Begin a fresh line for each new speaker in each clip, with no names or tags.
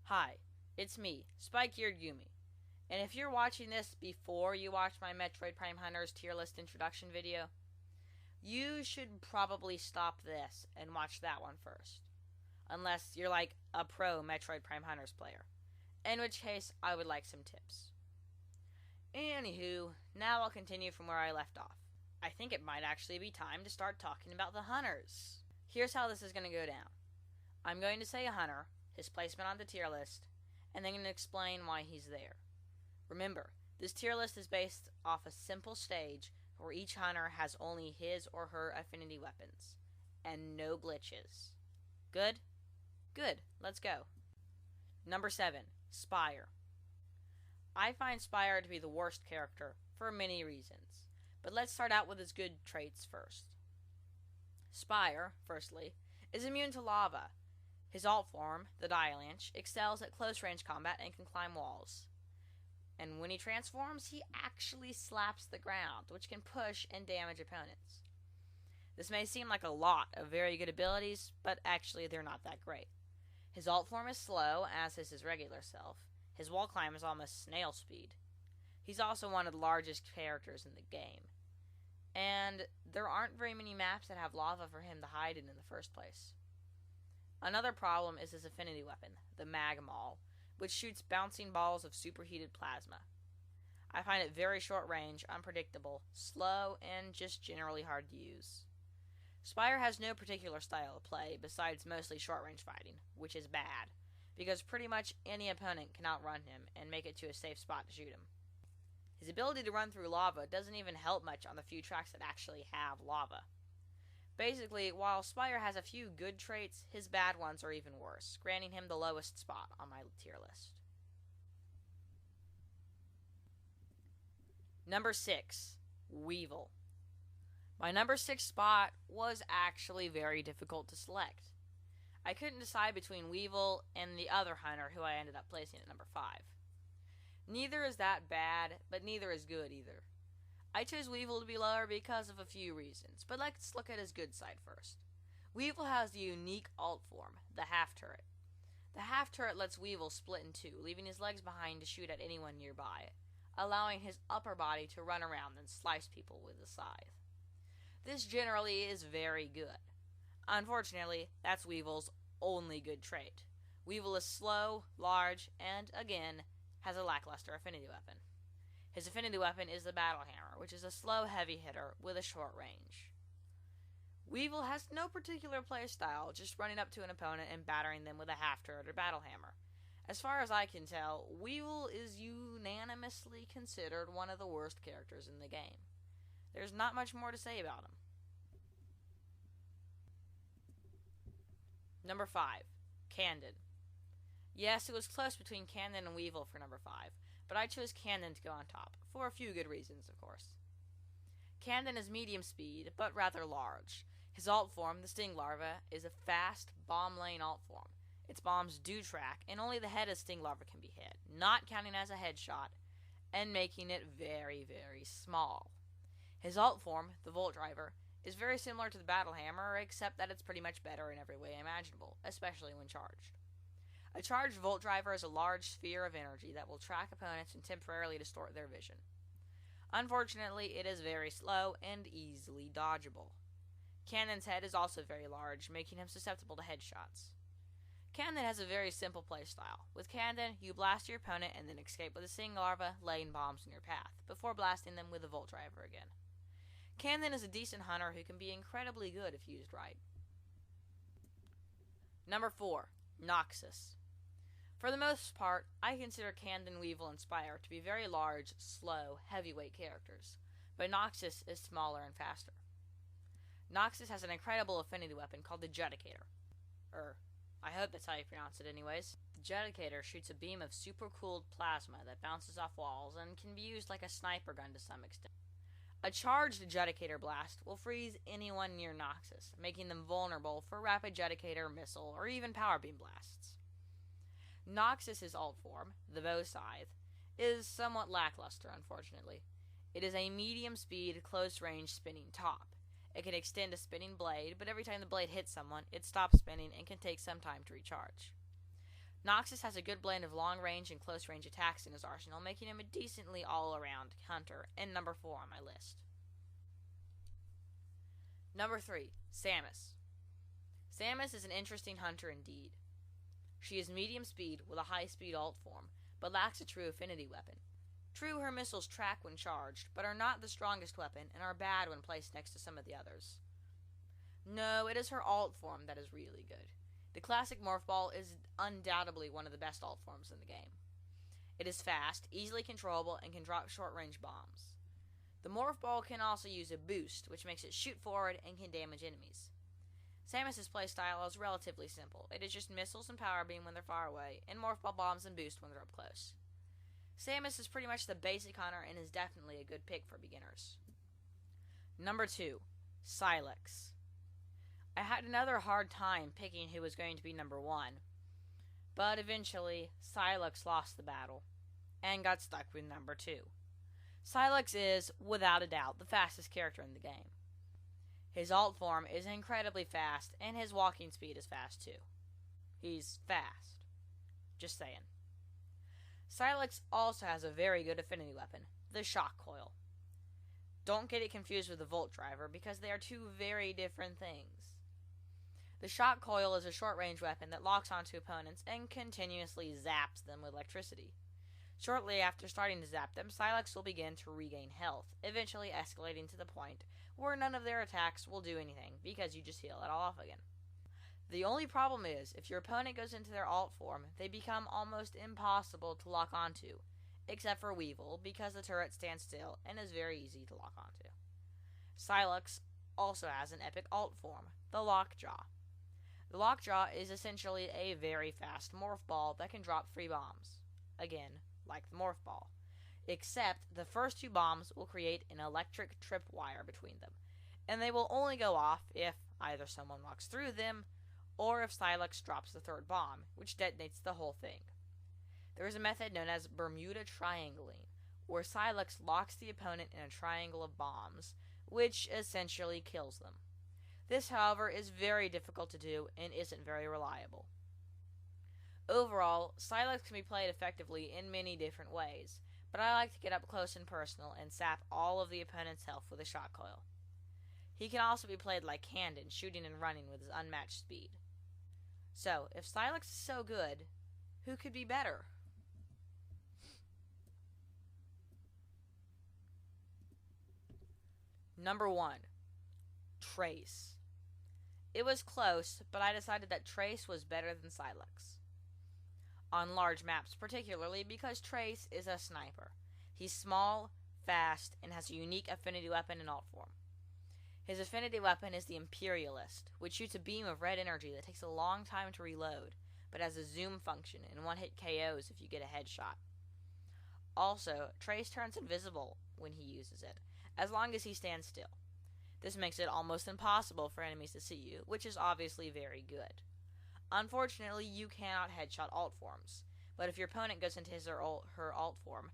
Hi, it's me, Spiky-Eared Yumi. And if you're watching this before you watch my Metroid Prime Hunters tier list introduction video, you should probably stop this and watch that one first. Unless you're like a pro Metroid Prime Hunters player. In which case, I would like some tips. Anywho, now I'll continue from where I left off. I think it might actually be time to start talking about the hunters. Here's how this is going to go down. I'm going to say a hunter, his placement on the tier list, and then going to explain why he's there. Remember, this tier list is based off a simple stage where each hunter has only his or her affinity weapons, and no glitches. Good? Good, let's go. Number 7, Spire. I find Spire to be the worst character for many reasons, but let's start out with his good traits first. Spire, firstly, is immune to lava. His alt form, the Dialanche, excels at close range combat and can climb walls. And when he transforms, he actually slaps the ground, which can push and damage opponents. This may seem like a lot of very good abilities, but actually they're not that great. His alt form is slow, as is his regular self. His wall climb is almost snail speed. He's also one of the largest characters in the game. And there aren't very many maps that have lava for him to hide in the first place. Another problem is his affinity weapon, the Magmaul, which shoots bouncing balls of superheated plasma. I find it very short range, unpredictable, slow, and just generally hard to use. Spire has no particular style of play besides mostly short range fighting, which is bad, because pretty much any opponent can outrun him and make it to a safe spot to shoot him. His ability to run through lava doesn't even help much on the few tracks that actually have lava. Basically, while Spire has a few good traits, his bad ones are even worse, granting him the lowest spot on my tier list. Number 6, Weevil. My number 6 spot was actually very difficult to select. I couldn't decide between Weevil and the other hunter who I ended up placing at number 5. Neither is that bad, but neither is good either. I chose Weevil to be lower because of a few reasons, but let's look at his good side first. Weevil has the unique alt form, the half turret. The half turret lets Weevil split in two, leaving his legs behind to shoot at anyone nearby, allowing his upper body to run around and slice people with a scythe. This generally is very good. Unfortunately, that's Weevil's only good trait. Weevil is slow, large, and, again, has a lackluster affinity weapon. His affinity weapon is the Battle Hammer, which is a slow heavy hitter with a short range. Weevil has no particular playstyle, just running up to an opponent and battering them with a half turret or Battle Hammer. As far as I can tell, Weevil is unanimously considered one of the worst characters in the game. There's not much more to say about him. Number 5, Candid. Yes, it was close between Candid and Weevil for number 5, but I chose Candid to go on top, for a few good reasons, of course. Candid is medium speed, but rather large. His alt form, the Sting Larva, is a fast, bomb-laying alt form. Its bombs do track, and only the head of Sting Larva can be hit, not counting as a headshot, and making it very, very small. His alt form, the Volt Driver, is very similar to the Battle Hammer, except that it's pretty much better in every way imaginable, especially when charged. A charged Volt Driver is a large sphere of energy that will track opponents and temporarily distort their vision. Unfortunately, it is very slow and easily dodgeable. Cannon's head is also very large, making him susceptible to headshots. Cannon has a very simple playstyle. With Cannon, you blast your opponent and then escape with a Sting Larva, laying bombs in your path, before blasting them with a Volt Driver again. Cannon is a decent hunter who can be incredibly good if used right. Number 4, Noxus. For the most part, I consider Candid, Weevil, and Spire to be very large, slow, heavyweight characters, but Noxus is smaller and faster. Noxus has an incredible affinity weapon called the Judicator. I hope that's how you pronounce it anyways. The Judicator shoots a beam of super-cooled plasma that bounces off walls and can be used like a sniper gun to some extent. A charged Judicator blast will freeze anyone near Noxus, making them vulnerable for rapid Judicator, missile, or even power beam blasts. Noxus's alt form, the Bow Scythe, is somewhat lackluster, unfortunately. It is a medium-speed, close-range spinning top. It can extend a spinning blade, but every time the blade hits someone, it stops spinning and can take some time to recharge. Noxus has a good blend of long-range and close-range attacks in his arsenal, making him a decently all-around hunter, and number 4 on my list. Number 3, Samus. Samus is an interesting hunter indeed. She is medium speed with a high-speed alt form, but lacks a true affinity weapon. True, her missiles track when charged, but are not the strongest weapon and are bad when placed next to some of the others. No, it is her alt form that is really good. The classic Morph Ball is undoubtedly one of the best alt forms in the game. It is fast, easily controllable, and can drop short-range bombs. The Morph Ball can also use a boost, which makes it shoot forward and can damage enemies. Samus' playstyle is relatively simple. It is just missiles and power beam when they're far away, and Morph Ball bombs and boost when they're up close. Samus is pretty much the basic hunter and is definitely a good pick for beginners. Number 2, Sylex. I had another hard time picking who was going to be number 1, but eventually Sylex lost the battle and got stuck with number 2. Sylex is, without a doubt, the fastest character in the game. His alt form is incredibly fast, and his walking speed is fast too. He's fast. Just saying. Sylex also has a very good affinity weapon, the Shock Coil. Don't get it confused with the Volt Driver, because they are two very different things. The Shock Coil is a short-range weapon that locks onto opponents and continuously zaps them with electricity. Shortly after starting to zap them, Sylex will begin to regain health, eventually escalating to the point where none of their attacks will do anything, because you just heal it all off again. The only problem is, if your opponent goes into their alt form, they become almost impossible to lock onto, except for Weevil, because the turret stands still and is very easy to lock onto. Sylex also has an epic alt form, the Lockjaw. The Lockjaw is essentially a very fast Morph Ball that can drop free bombs. Again, like the Morph Ball. Except the first 2 bombs will create an electric tripwire between them, and they will only go off if either someone walks through them, or if Sylex drops the 3rd bomb, which detonates the whole thing. There is a method known as Bermuda Triangling, where Sylex locks the opponent in a triangle of bombs, which essentially kills them. This, however, is very difficult to do and isn't very reliable. Overall, Sylex can be played effectively in many different ways, but I like to get up close and personal and sap all of the opponent's health with a Shock Coil. He can also be played like Candon, shooting and running with his unmatched speed. So, if Sylex is so good, who could be better? Number 1, Trace. It was close, but I decided that Trace was better than Sylex. On large maps particularly, because Trace is a sniper. He's small, fast, and has a unique affinity weapon and alt form. His affinity weapon is the Imperialist, which shoots a beam of red energy that takes a long time to reload, but has a zoom function and one-hit KOs if you get a headshot. Also, Trace turns invisible when he uses it, as long as he stands still. This makes it almost impossible for enemies to see you, which is obviously very good. Unfortunately, you cannot headshot alt forms, but if your opponent goes into his or her alt form,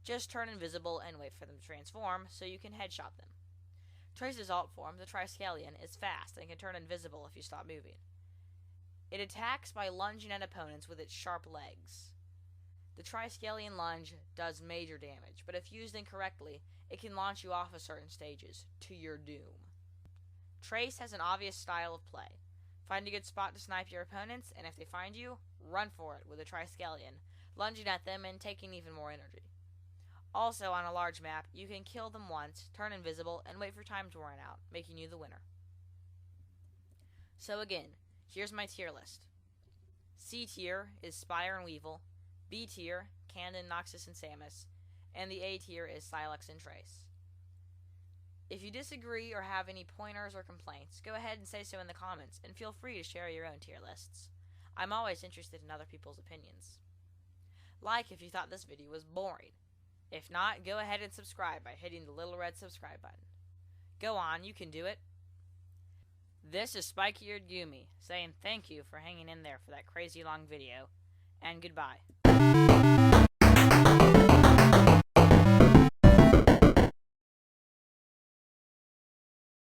just turn invisible and wait for them to transform so you can headshot them. Trace's alt form, the Triskelion, is fast and can turn invisible if you stop moving. It attacks by lunging at opponents with its sharp legs. The Triskelion lunge does major damage, but if used incorrectly, it can launch you off of certain stages, to your doom. Trace has an obvious style of play. Find a good spot to snipe your opponents, and if they find you, run for it with a Triskelion, lunging at them and taking even more energy. Also, on a large map, you can kill them once, turn invisible, and wait for time to run out, making you the winner. So again, here's my tier list. C tier is Spire and Weevil, B tier, Candon, Noxus, and Samus, and the A tier is Sylex and Trace. If you disagree or have any pointers or complaints, go ahead and say so in the comments, and feel free to share your own tier lists. I'm always interested in other people's opinions. Like if you thought this video was boring. If not, go ahead and subscribe by hitting the little red subscribe button. Go on, you can do it. This is Spiky-Eared Yumi, saying thank you for hanging in there for that crazy long video, and goodbye.